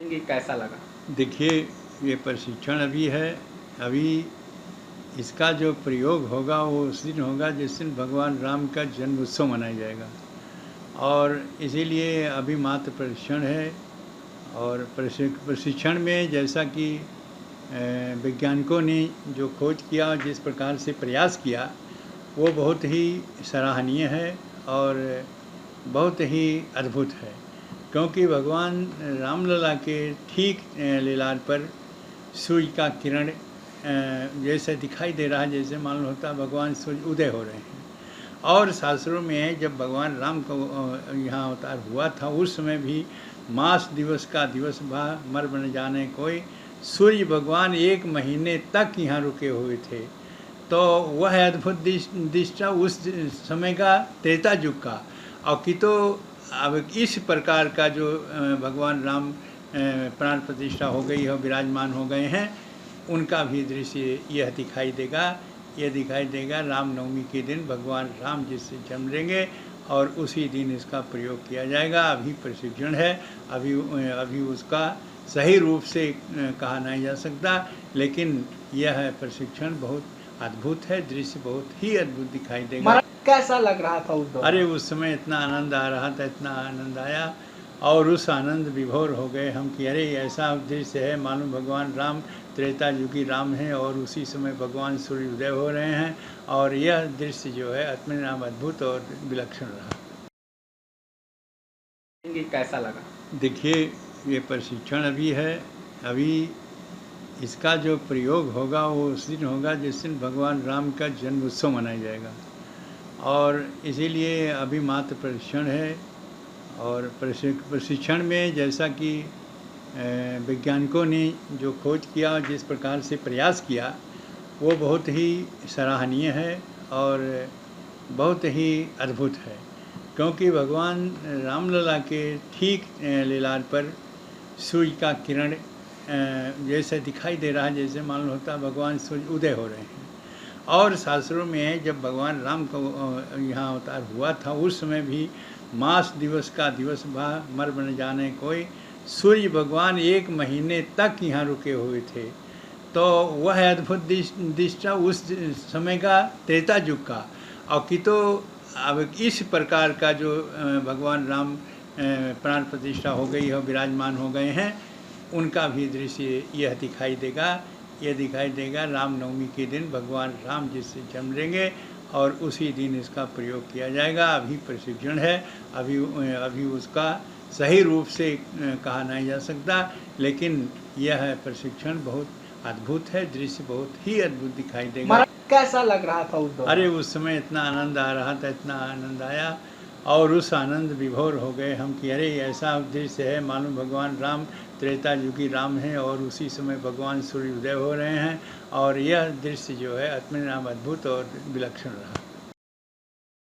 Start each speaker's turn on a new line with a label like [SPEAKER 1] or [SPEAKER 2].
[SPEAKER 1] ये कैसा लगा?
[SPEAKER 2] देखिए, ये प्रशिक्षण अभी है। अभी इसका जो प्रयोग होगा वो उस दिन होगा जिस दिन भगवान राम का जन्म उत्सव मनाया जाएगा। और इसीलिए अभी मात्र प्रशिक्षण है। और प्रशिक्षण में जैसा कि वैज्ञानिकों ने जो खोज किया, जिस प्रकार से प्रयास किया, वो बहुत ही सराहनीय है और बहुत ही अद्भुत है। क्योंकि भगवान रामलला के ठीक लीलार पर सूर्य का किरण जैसे दिखाई दे रहा है, जैसे मालूम होता है भगवान सूर्य उदय हो रहे हैं। और शास्त्रों में जब भगवान राम का यहाँ अवतार हुआ था, उस समय भी मास दिवस का दिवस भा मर बन जाने कोई, सूर्य भगवान 1 महीने तक यहाँ रुके हुए थे। तो वह अद्भुत दृष्टा उस समय का त्रेता युग का। और कि तो अब इस प्रकार का जो भगवान राम प्राण प्रतिष्ठा हो गई है, विराजमान हो गए हैं, उनका भी दृश्य यह दिखाई देगा। यह दिखाई देगा रामनवमी के दिन भगवान राम जिससे जन्म लेंगे और उसी दिन इसका प्रयोग किया जाएगा। अभी प्रशिक्षण है, अभी उसका सही रूप से कहा नहीं जा सकता, लेकिन यह प्रशिक्षण बहुत अद्भुत है। दृश्य बहुत ही अद्भुत दिखाई देगा।
[SPEAKER 1] कैसा लग रहा था उस दौरान?
[SPEAKER 2] अरे उस समय इतना आनंद आ रहा था, इतना आनंद आया और उस आनंद विभोर हो गए हम कि अरे ऐसा दृश्य है, मालूम भगवान राम त्रेता युगी राम हैं और उसी समय भगवान सूर्य उदय हो रहे हैं। और यह दृश्य जो है अपने नाम अद्भुत और विलक्षण रहा।
[SPEAKER 1] ये कैसा लगा?
[SPEAKER 2] देखिए, ये प्रशिक्षण अभी है। अभी इसका जो प्रयोग होगा वो उस दिन होगा जिस दिन भगवान राम का जन्म उत्सव मनाया जाएगा। और इसीलिए अभी मात्र प्रशिक्षण है। और प्रशिक्षण में जैसा कि वैज्ञानिकों ने जो खोज किया, जिस प्रकार से प्रयास किया, वो बहुत ही सराहनीय है और बहुत ही अद्भुत है। क्योंकि भगवान रामलला के ठीक लीलार पर सूर्य का किरण जैसे दिखाई दे रहा है, जैसे मालूम होता है भगवान सूर्य उदय हो रहे हैं। और शास्त्रों में जब भगवान राम का यहाँ अवतार हुआ था, उस समय भी मास दिवस का दिवस भा मर बन जाने कोई, सूर्य भगवान 1 महीने तक यहाँ रुके हुए थे। तो वह अद्भुत दृष्टा उस समय का त्रेता युग का। और कि तो अब इस प्रकार का जो भगवान राम प्राण प्रतिष्ठा हो गई है, विराजमान हो गए हैं, उनका भी दृश्य यह दिखाई देगा। यह दिखाई देगा रामनवमी के दिन भगवान राम जिससे जन्म लेंगे और उसी दिन इसका प्रयोग किया जाएगा। अभी प्रशिक्षण है, अभी उसका सही रूप से कहा नहीं जा सकता, लेकिन यह प्रशिक्षण बहुत अद्भुत है। दृश्य बहुत ही अद्भुत दिखाई देगा।
[SPEAKER 1] कैसा लग रहा था उस दौरान?
[SPEAKER 2] अरे उस समय इतना आनंद आ रहा था, इतना आनंद आया और उस आनंद विभोर हो गए हम कि अरे ऐसा दृश्य है, मालूम भगवान राम त्रेता युगी राम हैं और उसी समय भगवान सूर्य उदय हो रहे हैं। और यह दृश्य जो है अपने नाम अद्भुत और विलक्षण रहा।